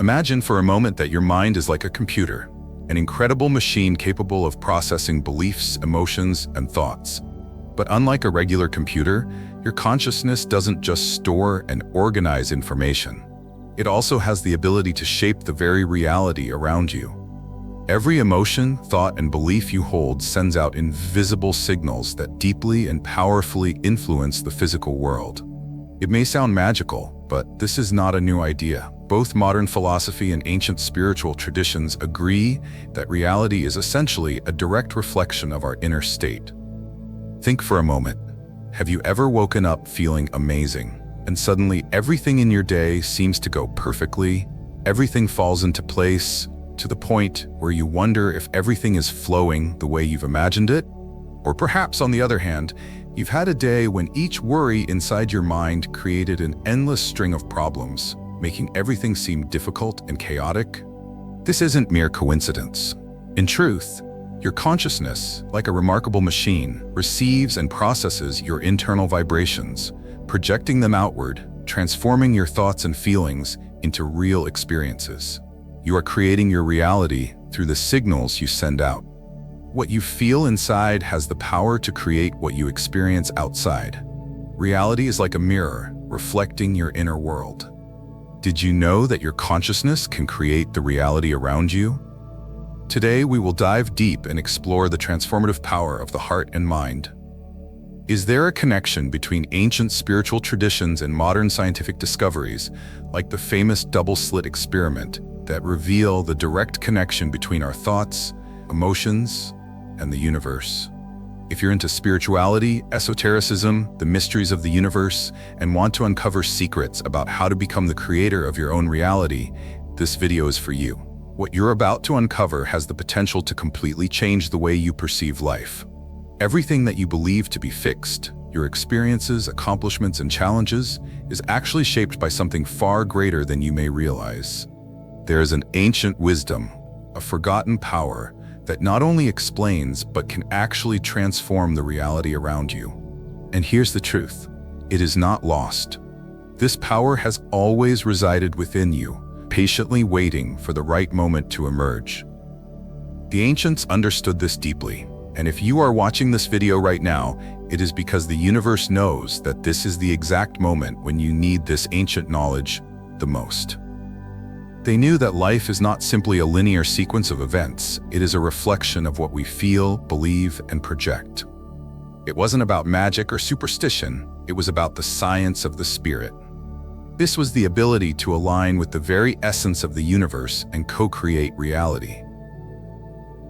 Imagine for a moment that your mind is like a computer, an incredible machine capable of processing beliefs, emotions, and thoughts. But unlike a regular computer, your consciousness doesn't just store and organize information. It also has the ability to shape the very reality around you. Every emotion, thought, and belief you hold sends out invisible signals that deeply and powerfully influence the physical world. It may sound magical, but this is not a new idea. Both modern philosophy and ancient spiritual traditions agree that reality is essentially a direct reflection of our inner state. Think for a moment. Have you ever woken up feeling amazing, and suddenly everything in your day seems to go perfectly? Everything falls into place, to the point where you wonder if everything is flowing the way you've imagined it? Or perhaps, on the other hand, you've had a day when each worry inside your mind created an endless string of problems, making everything seem difficult and chaotic? This isn't mere coincidence. In truth, your consciousness, like a remarkable machine, receives and processes your internal vibrations, projecting them outward, transforming your thoughts and feelings into real experiences. You are creating your reality through the signals you send out. What you feel inside has the power to create what you experience outside. Reality is like a mirror, reflecting your inner world. Did you know that your consciousness can create the reality around you? Today, we will dive deep and explore the transformative power of the heart and mind. Is there a connection between ancient spiritual traditions and modern scientific discoveries, like the famous Double-Slit Experiment, that reveal the direct connection between our thoughts, emotions, and the universe? If you're into spirituality, esotericism, the mysteries of the universe, and want to uncover secrets about how to become the creator of your own reality, this video is for you. What you're about to uncover has the potential to completely change the way you perceive life. Everything that you believe to be fixed, your experiences, accomplishments, and challenges, is actually shaped by something far greater than you may realize. There is an ancient wisdom, a forgotten power, that not only explains but can actually transform the reality around you. And here's the truth: it is not lost. This power has always resided within you, patiently waiting for the right moment to emerge. The ancients understood this deeply, and if you are watching this video right now, it is because the universe knows that this is the exact moment when you need this ancient knowledge the most. They knew that life is not simply a linear sequence of events, it is a reflection of what we feel, believe, and project. It wasn't about magic or superstition, it was about the science of the spirit. This was the ability to align with the very essence of the universe and co-create reality.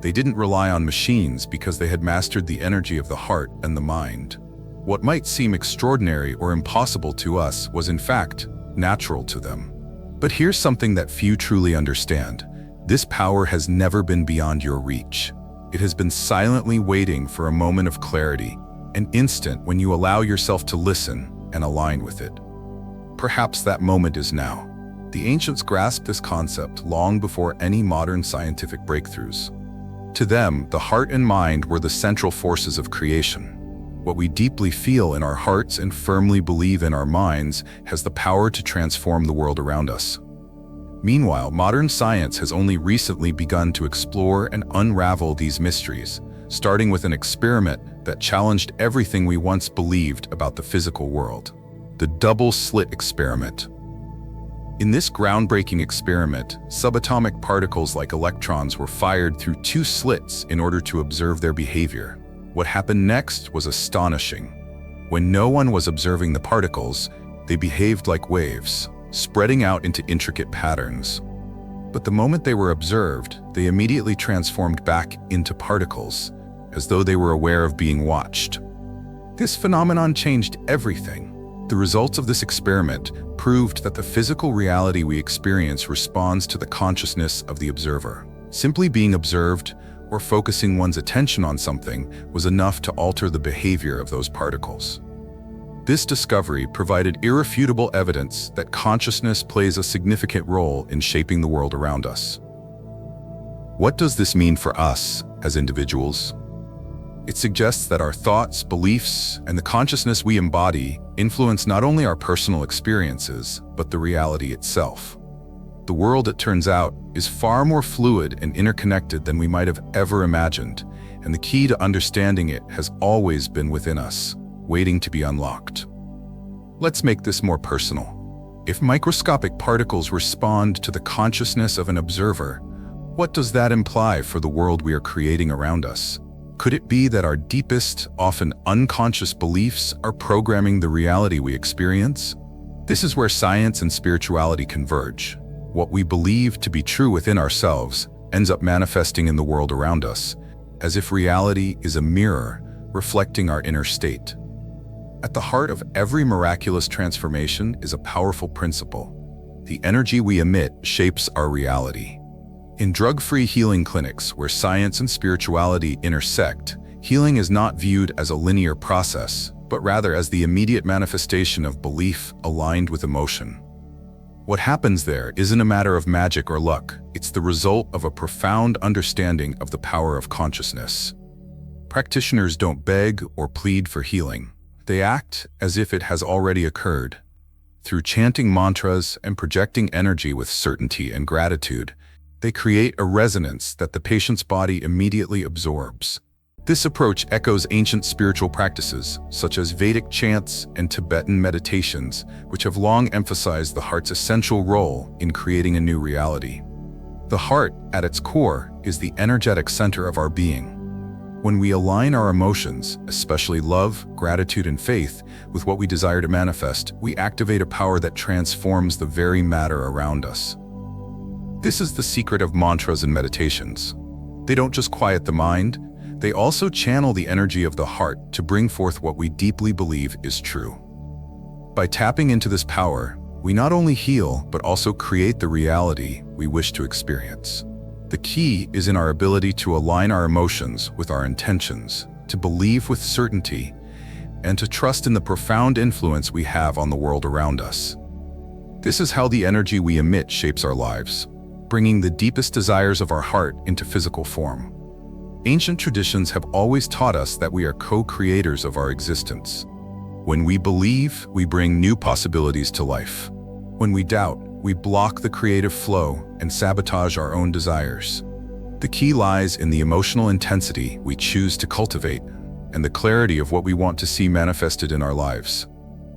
They didn't rely on machines because they had mastered the energy of the heart and the mind. What might seem extraordinary or impossible to us was in fact natural to them. But here's something that few truly understand. This power has never been beyond your reach. It has been silently waiting for a moment of clarity, an instant when you allow yourself to listen and align with it. Perhaps that moment is now. The ancients grasped this concept long before any modern scientific breakthroughs. To them, the heart and mind were the central forces of creation. What we deeply feel in our hearts and firmly believe in our minds has the power to transform the world around us. Meanwhile, modern science has only recently begun to explore and unravel these mysteries, starting with an experiment that challenged everything we once believed about the physical world: the Double-Slit Experiment. In this groundbreaking experiment, subatomic particles like electrons were fired through two slits in order to observe their behavior. What happened next was astonishing. When no one was observing the particles, they behaved like waves, spreading out into intricate patterns. But the moment they were observed, they immediately transformed back into particles, as though they were aware of being watched. This phenomenon changed everything. The results of this experiment proved that the physical reality we experience responds to the consciousness of the observer. Simply being observed, or focusing one's attention on something, was enough to alter the behavior of those particles. This discovery provided irrefutable evidence that consciousness plays a significant role in shaping the world around us. What does this mean for us as individuals? It suggests that our thoughts, beliefs, and the consciousness we embody influence not only our personal experiences, but the reality itself. The world, it turns out, is far more fluid and interconnected than we might have ever imagined, and the key to understanding it has always been within us, waiting to be unlocked. Let's make this more personal. If microscopic particles respond to the consciousness of an observer, what does that imply for the world we are creating around us? Could it be that our deepest, often unconscious beliefs are programming the reality we experience? This is where science and spirituality converge. What we believe to be true within ourselves ends up manifesting in the world around us, as if reality is a mirror reflecting our inner state. At the heart of every miraculous transformation is a powerful principle. The energy we emit shapes our reality. In drug-free healing clinics where science and spirituality intersect, healing is not viewed as a linear process, but rather as the immediate manifestation of belief aligned with emotion. What happens there isn't a matter of magic or luck, it's the result of a profound understanding of the power of consciousness. Practitioners don't beg or plead for healing. They act as if it has already occurred. Through chanting mantras and projecting energy with certainty and gratitude, they create a resonance that the patient's body immediately absorbs. This approach echoes ancient spiritual practices, such as Vedic chants and Tibetan meditations, which have long emphasized the heart's essential role in creating a new reality. The heart, at its core, is the energetic center of our being. When we align our emotions, especially love, gratitude, and faith, with what we desire to manifest, we activate a power that transforms the very matter around us. This is the secret of mantras and meditations. They don't just quiet the mind, they also channel the energy of the heart to bring forth what we deeply believe is true. By tapping into this power, we not only heal, but also create the reality we wish to experience. The key is in our ability to align our emotions with our intentions, to believe with certainty, and to trust in the profound influence we have on the world around us. This is how the energy we emit shapes our lives, bringing the deepest desires of our heart into physical form. Ancient traditions have always taught us that we are co-creators of our existence. When we believe, we bring new possibilities to life. When we doubt, we block the creative flow and sabotage our own desires. The key lies in the emotional intensity we choose to cultivate and the clarity of what we want to see manifested in our lives.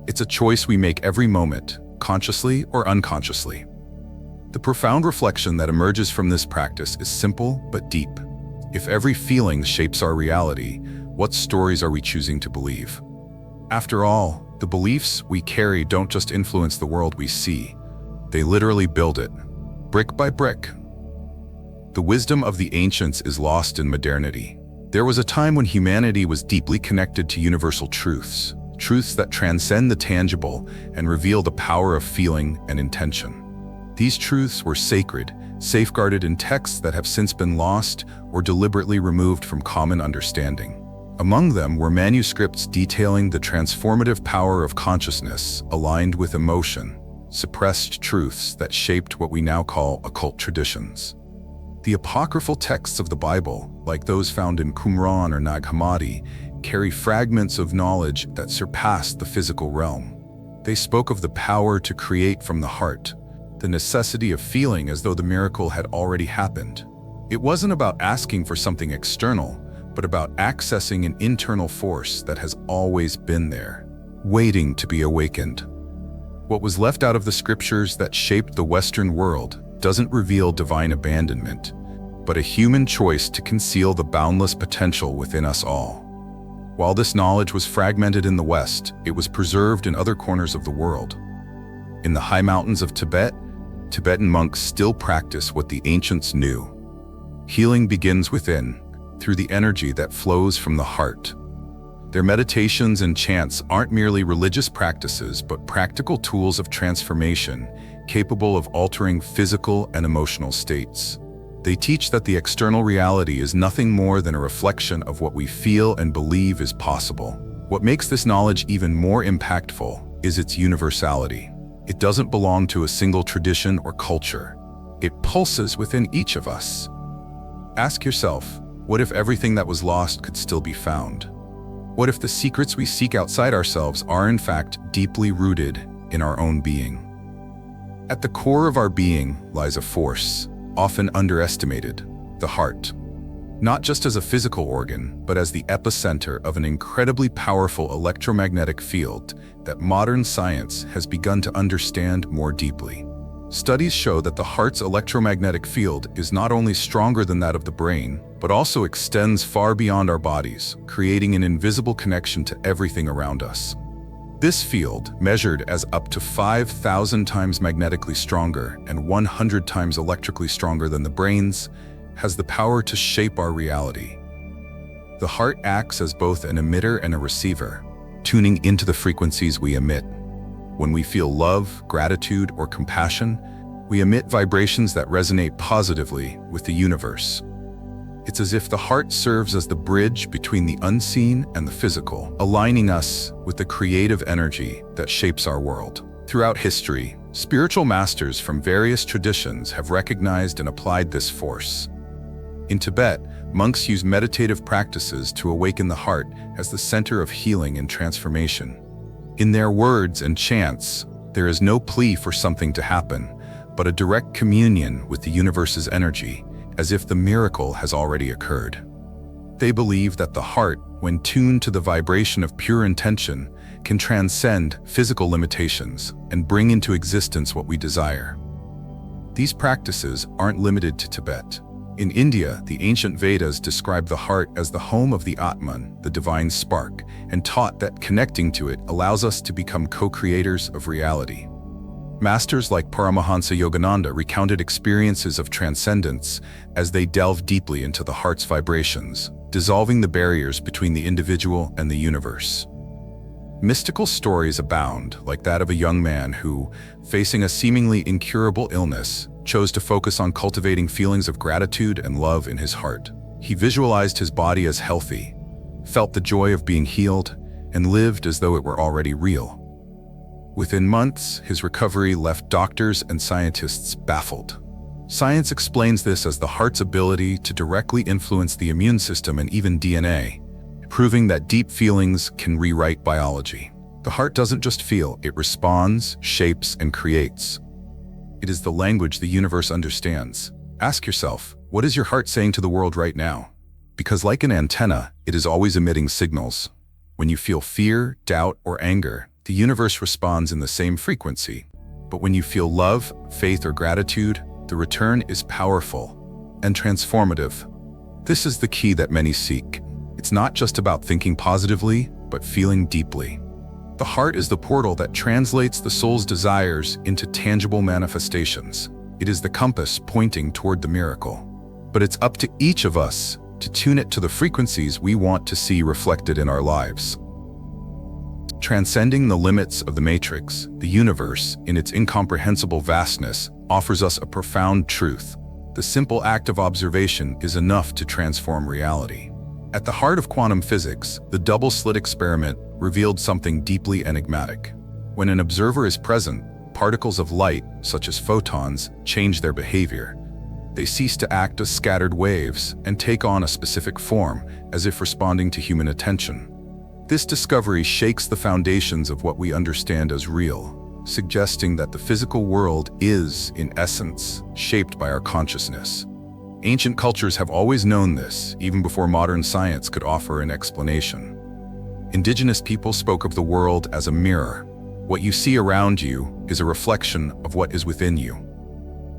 It's a choice we make every moment, consciously or unconsciously. The profound reflection that emerges from this practice is simple but deep. If every feeling shapes our reality, what stories are we choosing to believe? After all, the beliefs we carry don't just influence the world we see, they literally build it, brick by brick. The wisdom of the ancients is lost in modernity. There was a time when humanity was deeply connected to universal truths, truths that transcend the tangible and reveal the power of feeling and intention. These truths were sacred, safeguarded in texts that have since been lost or deliberately removed from common understanding. Among them were manuscripts detailing the transformative power of consciousness aligned with emotion, suppressed truths that shaped what we now call occult traditions. The apocryphal texts of the Bible, like those found in Qumran or Nag Hammadi, carry fragments of knowledge that surpassed the physical realm. They spoke of the power to create from the heart, the necessity of feeling as though the miracle had already happened. It wasn't about asking for something external, but about accessing an internal force that has always been there, waiting to be awakened. What was left out of the scriptures that shaped the Western world doesn't reveal divine abandonment, but a human choice to conceal the boundless potential within us all. While this knowledge was fragmented in the West, it was preserved in other corners of the world. In the high mountains of Tibet, Tibetan monks still practice what the ancients knew. Healing begins within, through the energy that flows from the heart. Their meditations and chants aren't merely religious practices, but practical tools of transformation, capable of altering physical and emotional states. They teach that the external reality is nothing more than a reflection of what we feel and believe is possible. What makes this knowledge even more impactful is its universality. It doesn't belong to a single tradition or culture. It pulses within each of us. Ask yourself, what if everything that was lost could still be found? What if the secrets we seek outside ourselves are in fact deeply rooted in our own being? At the core of our being lies a force, often underestimated, the heart. Not just as a physical organ, but as the epicenter of an incredibly powerful electromagnetic field that modern science has begun to understand more deeply. Studies show that the heart's electromagnetic field is not only stronger than that of the brain, but also extends far beyond our bodies, creating an invisible connection to everything around us. This field, measured as up to 5,000 times magnetically stronger and 100 times electrically stronger than the brain's, has the power to shape our reality. The heart acts as both an emitter and a receiver, tuning into the frequencies we emit. When we feel love, gratitude, or compassion, we emit vibrations that resonate positively with the universe. It's as if the heart serves as the bridge between the unseen and the physical, aligning us with the creative energy that shapes our world. Throughout history, spiritual masters from various traditions have recognized and applied this force. In Tibet, monks use meditative practices to awaken the heart as the center of healing and transformation. In their words and chants, there is no plea for something to happen, but a direct communion with the universe's energy, as if the miracle has already occurred. They believe that the heart, when tuned to the vibration of pure intention, can transcend physical limitations and bring into existence what we desire. These practices aren't limited to Tibet. In India, the ancient Vedas describe the heart as the home of the Atman, the divine spark, and taught that connecting to it allows us to become co-creators of reality. Masters like Paramahansa Yogananda recounted experiences of transcendence as they delved deeply into the heart's vibrations, dissolving the barriers between the individual and the universe. Mystical stories abound, like that of a young man who, facing a seemingly incurable illness, chose to focus on cultivating feelings of gratitude and love in his heart. He visualized his body as healthy, felt the joy of being healed, and lived as though it were already real. Within months, his recovery left doctors and scientists baffled. Science explains this as the heart's ability to directly influence the immune system and even DNA, proving that deep feelings can rewrite biology. The heart doesn't just feel, it responds, shapes, and creates. It is the language the universe understands. Ask yourself, what is your heart saying to the world right now? Because like an antenna, it is always emitting signals. When you feel fear, doubt, or anger, the universe responds in the same frequency. But when you feel love, faith, or gratitude, the return is powerful and transformative. This is the key that many seek. It's not just about thinking positively, but feeling deeply. The heart is the portal that translates the soul's desires into tangible manifestations. It is the compass pointing toward the miracle. But it's up to each of us to tune it to the frequencies we want to see reflected in our lives. Transcending the limits of the matrix, the universe, in its incomprehensible vastness, offers us a profound truth. The simple act of observation is enough to transform reality. At the heart of quantum physics, the Double-Slit Experiment revealed something deeply enigmatic. When an observer is present, particles of light, such as photons, change their behavior. They cease to act as scattered waves and take on a specific form, as if responding to human attention. This discovery shakes the foundations of what we understand as real, suggesting that the physical world is, in essence, shaped by our consciousness. Ancient cultures have always known this, even before modern science could offer an explanation. Indigenous people spoke of the world as a mirror. What you see around you is a reflection of what is within you.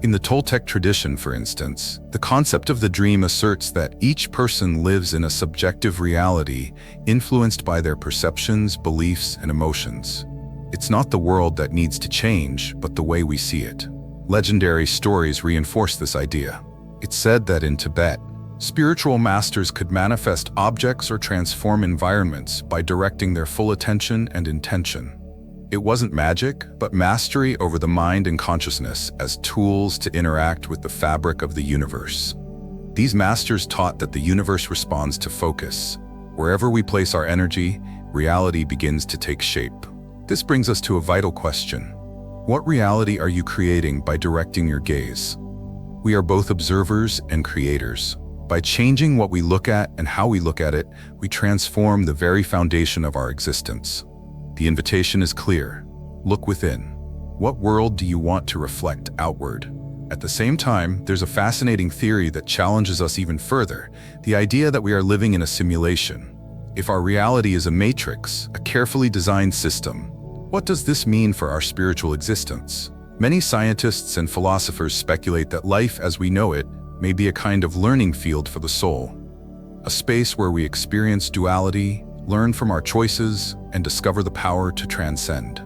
In the Toltec tradition, for instance, the concept of the dream asserts that each person lives in a subjective reality influenced by their perceptions, beliefs, and emotions. It's not the world that needs to change, but the way we see it. Legendary stories reinforce this idea. It's said that in Tibet, spiritual masters could manifest objects or transform environments by directing their full attention and intention. It wasn't magic, but mastery over the mind and consciousness as tools to interact with the fabric of the universe. These masters taught that the universe responds to focus. Wherever we place our energy, reality begins to take shape. This brings us to a vital question. What reality are you creating by directing your gaze? We are both observers and creators. By changing what we look at and how we look at it, we transform the very foundation of our existence. The invitation is clear. Look within. What world do you want to reflect outward? At the same time, there's a fascinating theory that challenges us even further, the idea that we are living in a simulation. If our reality is a matrix, a carefully designed system, what does this mean for our spiritual existence? Many scientists and philosophers speculate that life as we know it may be a kind of learning field for the soul, a space where we experience duality, learn from our choices, and discover the power to transcend.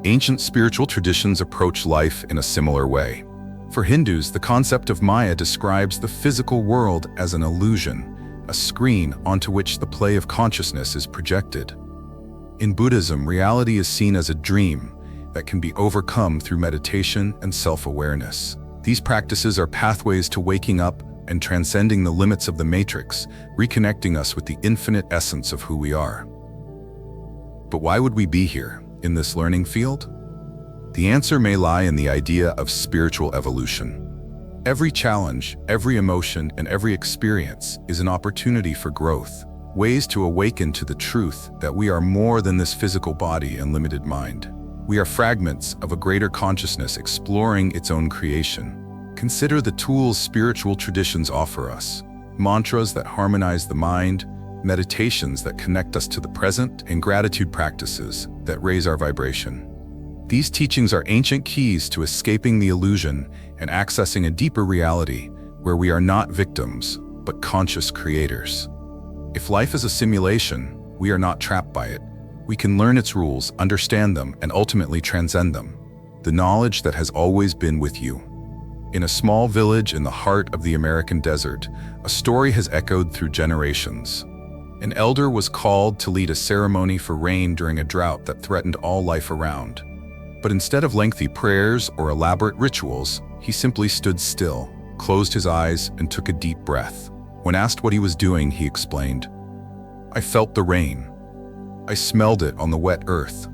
Ancient spiritual traditions approach life in a similar way. For Hindus, the concept of Maya describes the physical world as an illusion, a screen onto which the play of consciousness is projected. In Buddhism, reality is seen as a dream that can be overcome through meditation and self-awareness. These practices are pathways to waking up and transcending the limits of the matrix, reconnecting us with the infinite essence of who we are. But why would we be here, in this learning field? The answer may lie in the idea of spiritual evolution. Every challenge, every emotion, and every experience is an opportunity for growth, ways to awaken to the truth that we are more than this physical body and limited mind. We are fragments of a greater consciousness exploring its own creation. Consider the tools spiritual traditions offer us: mantras that harmonize the mind, meditations that connect us to the present, and gratitude practices that raise our vibration. These teachings are ancient keys to escaping the illusion and accessing a deeper reality where we are not victims, but conscious creators. If life is a simulation, we are not trapped by it. We can learn its rules, understand them, and ultimately transcend them. The knowledge that has always been with you. In a small village in the heart of the American desert, a story has echoed through generations. An elder was called to lead a ceremony for rain during a drought that threatened all life around. But instead of lengthy prayers or elaborate rituals, he simply stood still, closed his eyes, and took a deep breath. When asked what he was doing, he explained, "I felt the rain. I smelled it on the wet earth.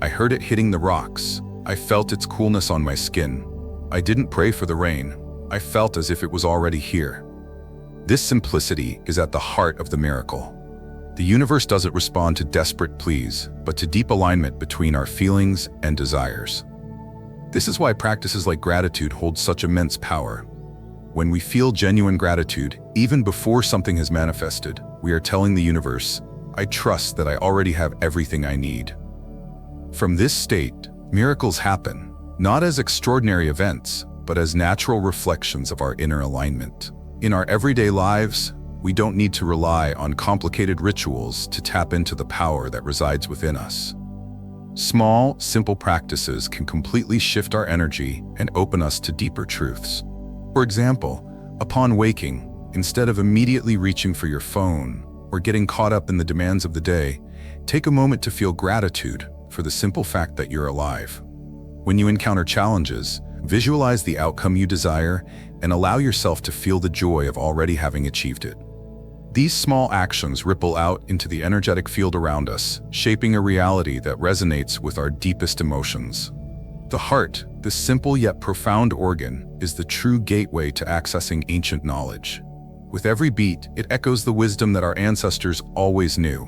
I heard it hitting the rocks. I felt its coolness on my skin. I didn't pray for the rain. I felt as if it was already here." This simplicity is at the heart of the miracle. The universe doesn't respond to desperate pleas, but to deep alignment between our feelings and desires. This is why practices like gratitude hold such immense power. When we feel genuine gratitude, even before something has manifested, we are telling the universe, "I trust that I already have everything I need." From this state, miracles happen, not as extraordinary events, but as natural reflections of our inner alignment. In our everyday lives, we don't need to rely on complicated rituals to tap into the power that resides within us. Small, simple practices can completely shift our energy and open us to deeper truths. For example, upon waking, instead of immediately reaching for your phone or getting caught up in the demands of the day, take a moment to feel gratitude for the simple fact that you're alive. When you encounter challenges, visualize the outcome you desire and allow yourself to feel the joy of already having achieved it. These small actions ripple out into the energetic field around us, shaping a reality that resonates with our deepest emotions. The heart, this simple yet profound organ, is the true gateway to accessing ancient knowledge. With every beat, it echoes the wisdom that our ancestors always knew,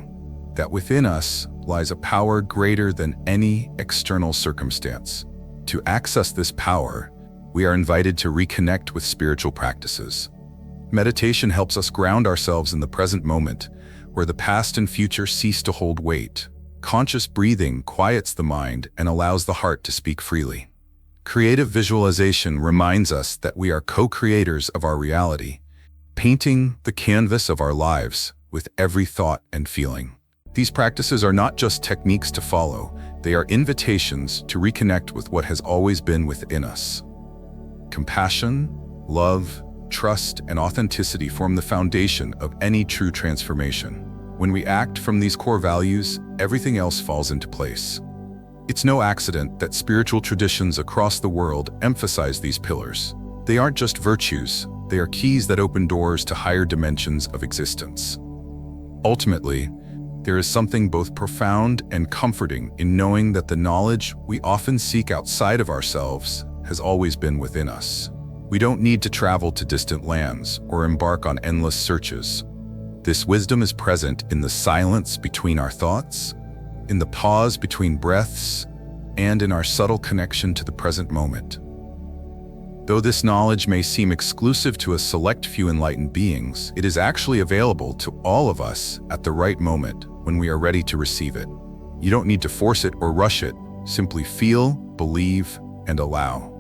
that within us lies a power greater than any external circumstance. To access this power, we are invited to reconnect with spiritual practices. Meditation helps us ground ourselves in the present moment, where the past and future cease to hold weight. Conscious breathing quiets the mind and allows the heart to speak freely. Creative visualization reminds us that we are co-creators of our reality, painting the canvas of our lives with every thought and feeling. These practices are not just techniques to follow, they are invitations to reconnect with what has always been within us. Compassion, love, trust, and authenticity form the foundation of any true transformation. When we act from these core values, everything else falls into place. It's no accident that spiritual traditions across the world emphasize these pillars. They aren't just virtues, they are keys that open doors to higher dimensions of existence. Ultimately, there is something both profound and comforting in knowing that the knowledge we often seek outside of ourselves has always been within us. We don't need to travel to distant lands or embark on endless searches. This wisdom is present in the silence between our thoughts, in the pause between breaths, and in our subtle connection to the present moment. Though this knowledge may seem exclusive to a select few enlightened beings, it is actually available to all of us at the right moment when we are ready to receive it. You don't need to force it or rush it. Simply feel, believe, and allow.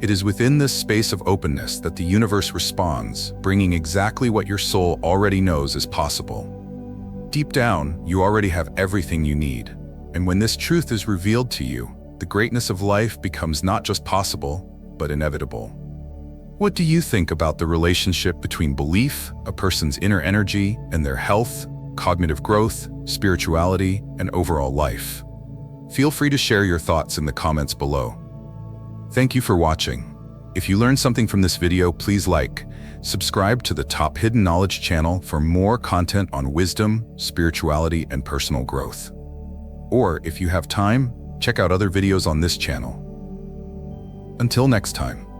It is within this space of openness that the universe responds, bringing exactly what your soul already knows is possible. Deep down, you already have everything you need. And when this truth is revealed to you, the greatness of life becomes not just possible, but inevitable. What do you think about the relationship between belief, a person's inner energy, and their health, cognitive growth, spirituality, and overall life? Feel free to share your thoughts in the comments below. Thank you for watching. If you learned something from this video, please like, subscribe to the Top Hidden Knowledge channel for more content on wisdom, spirituality, and personal growth. Or if you have time, check out other videos on this channel. Until next time.